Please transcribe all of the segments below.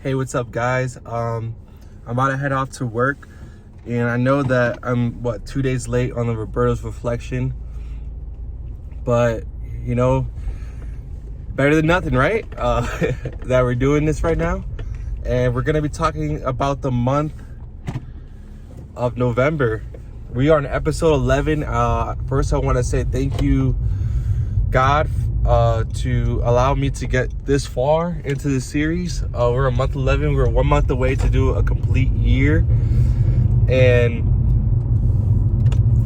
Hey, what's up, guys? I'm about to head off to work, and I know that I'm 2 days late on the Roberto's reflection, but better than nothing, right? That we're doing this right now, and we're gonna be talking about the month of November. We are on episode 11. First, I want to say thank you, God, to allow me to get this far into the series. We're on month 11. We're 1 month away to do a complete year, and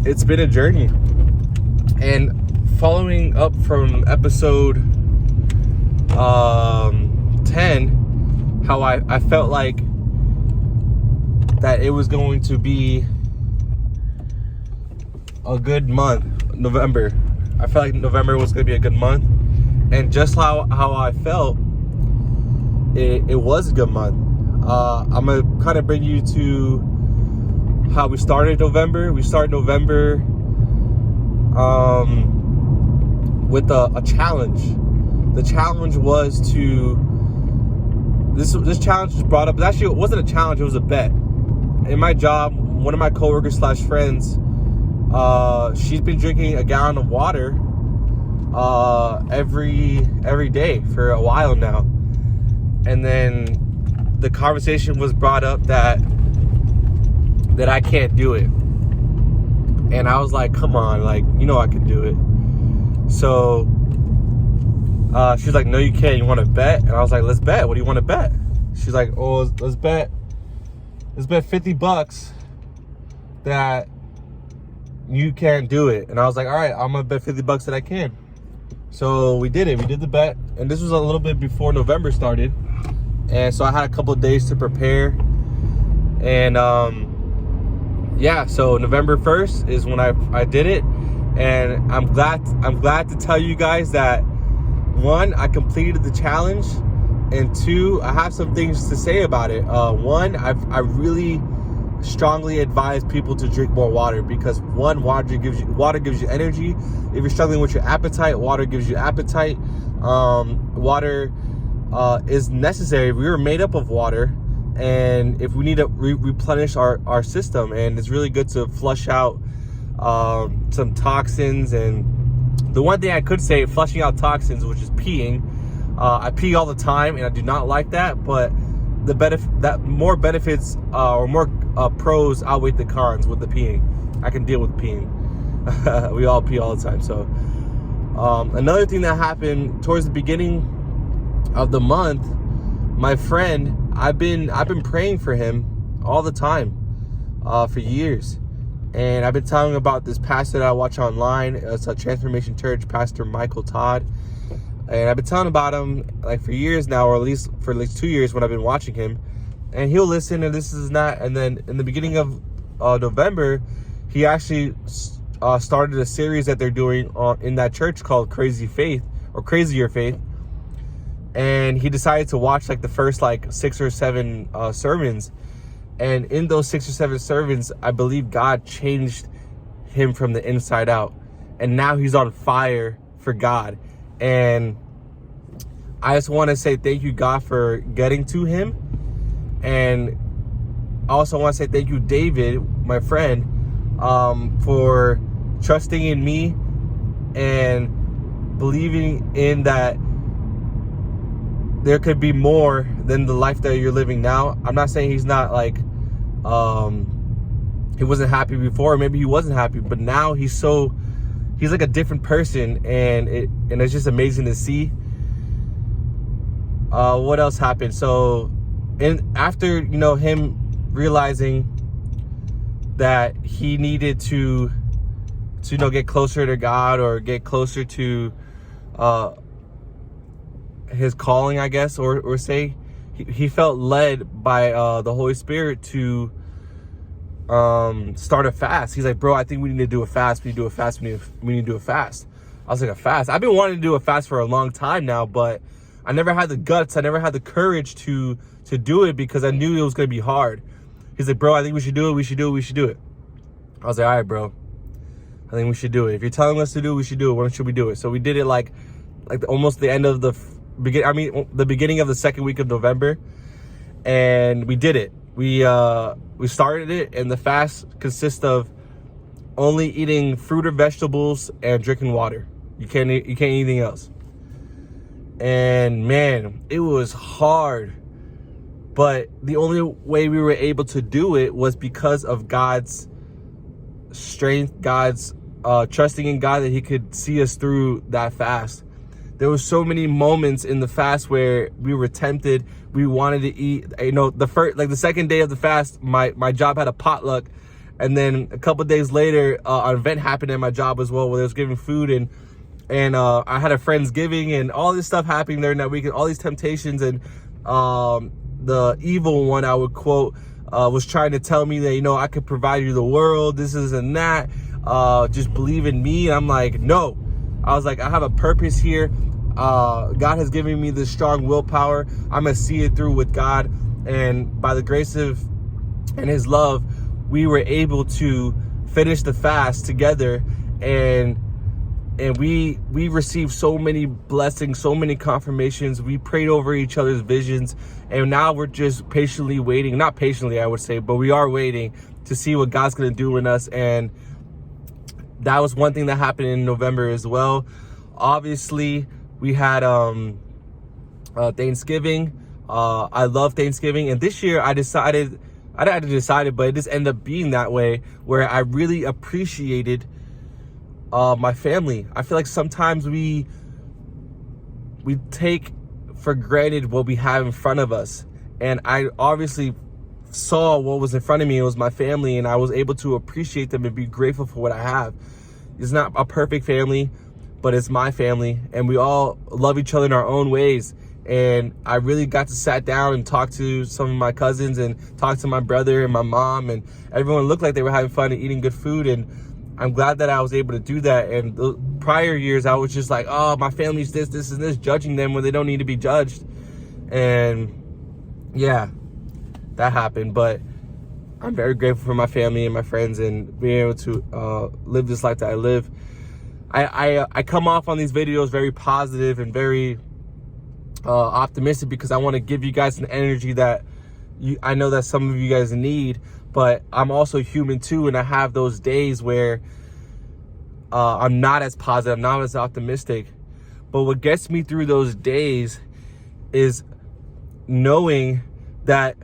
it's been a journey. And following up from episode 10, how I felt like that it was going to be a good month, November. I felt like November was going to be a good month, and just how I felt, it was a good month. I'm going to kind of bring you to how we started November. We started November with a challenge. The challenge was to, this challenge was brought up, but actually it wasn't a challenge, it was a bet. In my job, one of my coworkers / friends, she's been drinking a gallon of water every day for a while now. And then the conversation was brought up that I can't do it. And I was like, come on, I can do it. So she's like, no, you can't. You want to bet? And I was like, let's bet. What do you want to bet? She's like, oh, let's bet $50 that you can't do it. And I was like, all right, I'm gonna bet $50 that I can. So we did it. We did the bet, and this was a little bit before November started, and so I had a couple of days to prepare. And so November 1st is when I did it, and I'm glad to tell you guys that, one, I completed the challenge, and two, I have some things to say about it. One, I really strongly advise people to drink more water, because one, water gives you energy. If you're struggling with your appetite, water gives you appetite. Water is necessary. We were made up of water, and if we need to replenish our system, and it's really good to flush out some toxins. And the one thing I could say, flushing out toxins, which is peeing, I pee all the time, and I do not like that, but more benefits or more pros outweigh the cons with the peeing. I can deal with peeing. We all pee all the time. So another thing that happened towards the beginning of the month, my friend, I've been praying for him all the time for years, and I've been telling about this pastor that I watch online. It's a Transformation Church, Pastor Michael Todd. And I've been telling about him for years now, or at least for 2 years when I've been watching him. And he'll listen, and this is not. And then in the beginning of November, he actually started a series that they're doing in that church called Crazy Faith, or Crazier Faith. And he decided to watch the first 6 or 7 sermons. And in those 6 or 7 sermons, I believe God changed him from the inside out. And now he's on fire for God. And I just want to say thank you, God, for getting to him. And I also want to say thank you, David, my friend, for trusting in me and believing in that there could be more than the life that you're living now. I'm not saying he's not he wasn't happy before, or maybe he wasn't happy, but now he's like a different person, and it's just amazing to see. What else happened? So, after him realizing that he needed to get closer to God, or get closer to his calling, I guess, or say he felt led by the Holy Spirit to start a fast. He's like, bro, I think we need to do a fast. We need to do a fast. We need to do a fast. I was like, a fast? I've been wanting to do a fast for a long time now, but I never had the guts. I never had the courage to do it, because I knew it was going to be hard. He's like, bro, I think we should do it. We should do it. We should do it. I was like, all right, bro, I think we should do it. If you're telling us to do it, we should do it. When should we do it? So we did it almost the end of the beginning of the second week of November. and we did it. We started it, and the fast consists of only eating fruit or vegetables and drinking water. You can't eat anything else. And man, it was hard, but the only way we were able to do it was because of God's strength, God's trusting in God that he could see us through that fast. There were so many moments in the fast where we were tempted. We wanted to eat. The second day of the fast, my job had a potluck, and then a couple of days later, an event happened at my job as well, where they was giving food, and I had a Friendsgiving, and all this stuff happening during that weekend, all these temptations, and the evil one, I would quote, was trying to tell me that, I could provide you the world, this and that, just believe in me. And I'm like, no. I was like, I have a purpose here. God has given me this strong willpower. I'm gonna see it through with God, and by the grace of and his love, we were able to finish the fast together, and we received so many blessings, so many confirmations. We prayed over each other's visions, and now we're just patiently waiting. Not patiently, I would say, but we are waiting to see what God's gonna do in us. And that was one thing that happened in November as well. Obviously, we had Thanksgiving. I love Thanksgiving, and this year I didn't have to decide it, but it just ended up being that way, where I really appreciated my family. I feel like sometimes we take for granted what we have in front of us, and I obviously saw what was in front of me. It was my family, and I was able to appreciate them and be grateful for what I have. It's not a perfect family, but it's my family, and we all love each other in our own ways. And I really got to sat down and talk to some of my cousins, and talk to my brother and my mom, and everyone looked like they were having fun and eating good food. And I'm glad that I was able to do that. And the prior years, I was just like, oh, my family's this, and this, judging them when they don't need to be judged. And yeah, that happened. But I'm very grateful for my family and my friends, and being able to live this life that I live. I come off on these videos very positive and very optimistic, because I want to give you guys an energy that I know that some of you guys need. But I'm also human too, and I have those days where I'm not as positive, I'm not as optimistic. But what gets me through those days is knowing that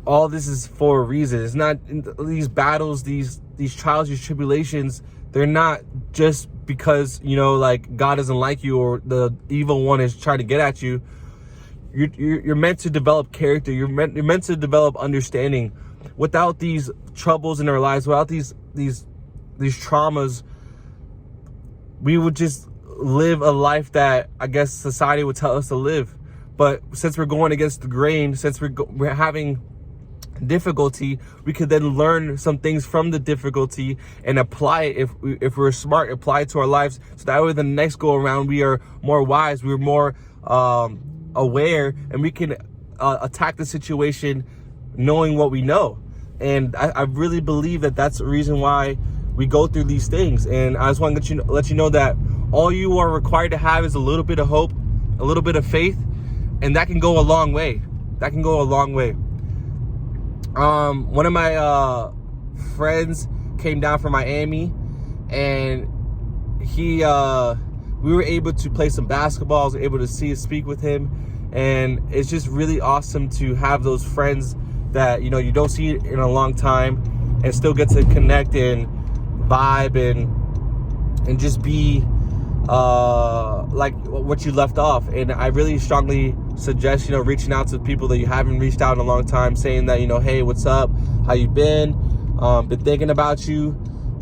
all this is for a reason. It's not these battles, these trials, these tribulations. They're not just because like God doesn't like you, or the evil one is trying to get at you. You're meant to develop character. You're meant to develop understanding. Without these troubles in our lives, without these traumas, we would just live a life that I guess society would tell us to live. But since we're going against the grain, since we're having difficulty, we could then learn some things from the difficulty and apply it, if we're smart, apply it to our lives, so that way the next go around we are more wise, we're more aware, and we can attack the situation knowing what we know. And I really believe that that's the reason why we go through these things. And I just want to let you know that all you are required to have is a little bit of hope, a little bit of faith, and that can go a long way. That can go a long way. One of my friends came down from Miami, and we were able to play some basketball. I was able to speak with him, and it's just really awesome to have those friends that you don't see in a long time, and still get to connect and vibe and just be like what you left off. And I really strongly suggest reaching out to people that you haven't reached out in a long time, saying that hey, what's up, how you been thinking about you.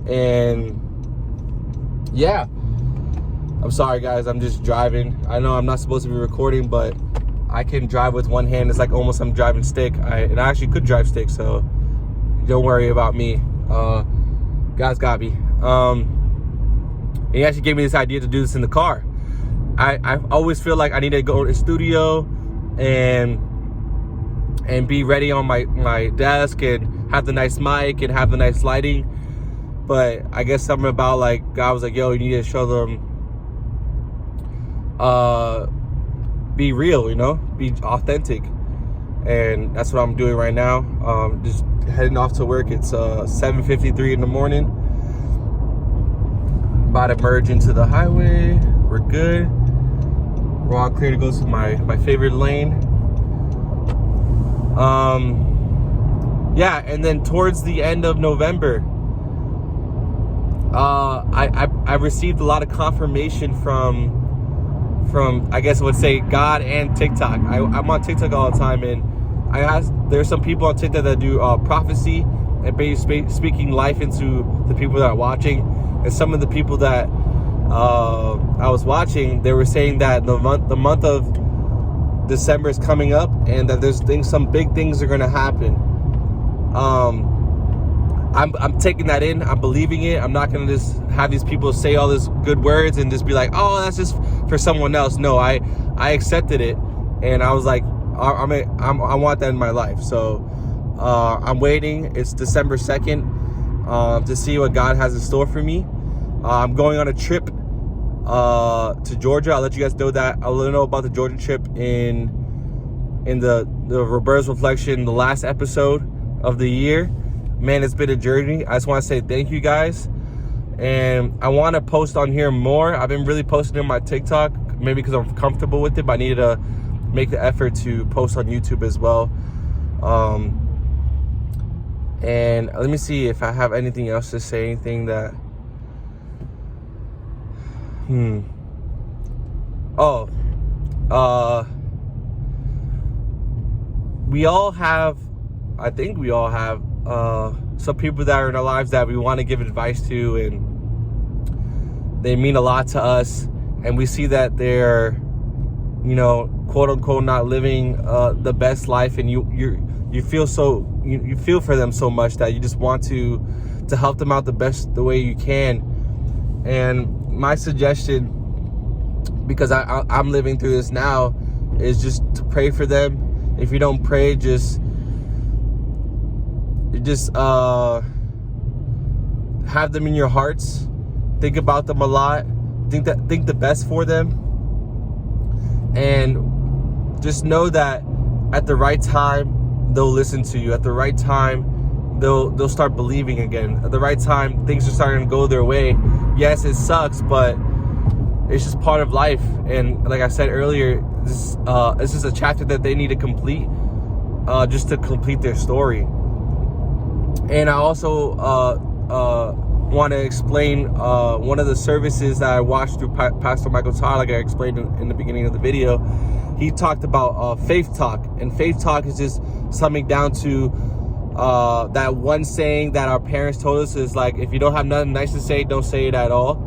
And yeah, I'm sorry guys, I'm just driving. I know I'm not supposed to be recording, but I can drive with one hand. It's like almost I'm driving stick. And I actually could drive stick, so don't worry about me. God's got me. He actually gave me this idea to do this in the car. I always feel like I need to go to the studio and be ready on my desk and have the nice mic and have the nice lighting. But I guess something about like God was like, yo, you need to show them be real, be authentic. and that's what I'm doing right now. Just heading off to work. It's 7:53 in the morning. About to merge into the highway. We're good. We're all clear to go to my favorite lane. Yeah, and then towards the end of November, I received a lot of confirmation from I guess I would say God and TikTok. I'm on TikTok all the time, and there's some people on TikTok that do prophecy and speaking life into the people that are watching. And some of the people that I was watching, they were saying that the month of December is coming up, and that some big things are going to happen. I'm taking that in. I'm believing it. I'm not going to just have these people say all these good words and just be like, oh, that's just for someone else. No, I accepted it, and I was like, I want that in my life. So I'm waiting. It's December 2nd to see what God has in store for me. I'm going on a trip to Georgia. I'll let you guys know that. I'll let you know about the Georgia trip in the Roberto's Reflection, the last episode of the year. Man, it's been a journey. I just want to say thank you guys, and I want to post on here more. I've been really posting on my TikTok, maybe because I'm comfortable with it, but I needed to make the effort to post on YouTube as well. And let me see if I have anything else to say. Anything that we all have, I think we all have some people that are in our lives that we want to give advice to, and they mean a lot to us, and we see that they're, quote unquote, not living the best life, and you feel you feel for them so much that you just want to help them out the way you can. And my suggestion, because I'm living through this now, is just to pray for them. If you don't pray, just have them in your hearts. Think about them a lot. Think the best for them, and just know that at the right time they'll listen to you. At the right time they'll start believing again. At the right time things are starting to go their way. Yes, it sucks, but it's just part of life. And like I said earlier, this is a chapter that they need to complete, just to complete their story. And I also want to explain one of the services that I watched through Pastor Michael Todd, like I explained in the beginning of the video. He talked about faith talk, and faith talk is just something down to that one saying that our parents told us is like, if you don't have nothing nice to say, don't say it at all.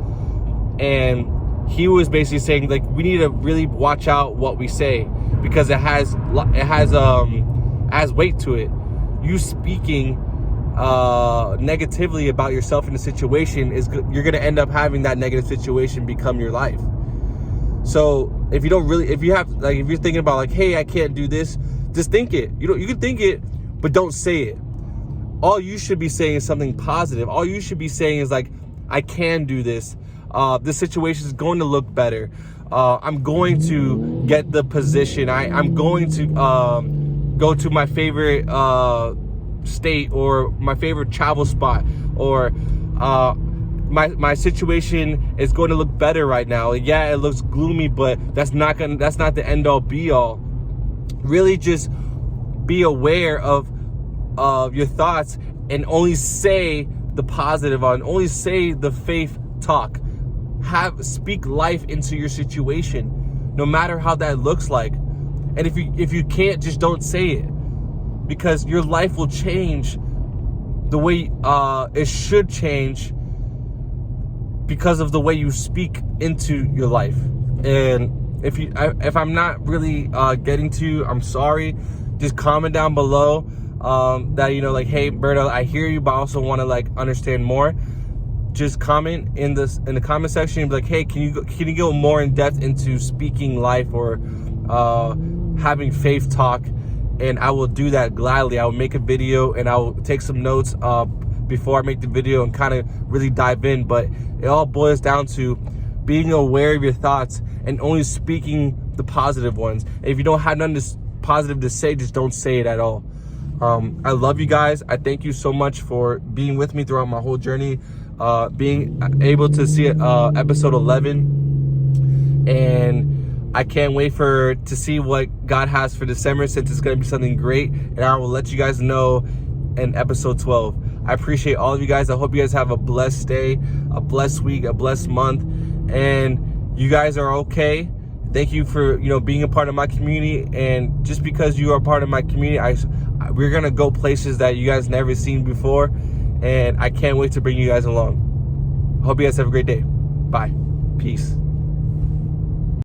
And he was basically saying, like, we need to really watch out what we say, because it has weight to it. You speaking negatively about yourself in a situation you're going to end up having that negative situation become your life. So if you're thinking about like, hey, I can't do this, just think it. You can think it, but don't say it. All you should be saying is something positive. All you should be saying is like, I can do this. This situation is going to look better. I'm going to get the position. I'm going to go to my favorite state, or my favorite travel spot, or my situation is going to look better right now. Yeah, it looks gloomy, but that's not the end all be all. Really just be aware of your thoughts, and only say the positive on, only say the faith talk. Speak life into your situation, no matter how that looks like. And if you can't, just don't say it, because your life will change the way it should change because of the way you speak into your life. And if I'm not really getting to you, I'm sorry. Just comment down below that, like, hey, Berto, I hear you, but I also want to like understand more. Just comment in the comment section and be like, hey, can you go more in depth into speaking life or having faith talk? And I will do that gladly. I will make a video and I will take some notes before I make the video and kind of really dive in. But it all boils down to being aware of your thoughts and only speaking the positive ones. And if you don't have nothing positive to say, just don't say it at all. I love you guys. I thank you so much for being with me throughout my whole journey, being able to see episode 11, and I can't wait to see what God has for December, since it's going to be something great, and I will let you guys know in episode 12. I appreciate all of you guys. I hope you guys have a blessed day, a blessed week, a blessed month, and you guys are okay. Thank you for being a part of my community, and just because you are part of my community, we're gonna go places that you guys never seen before, and I can't wait to bring you guys along. Hope you guys have a great day. Bye. Peace.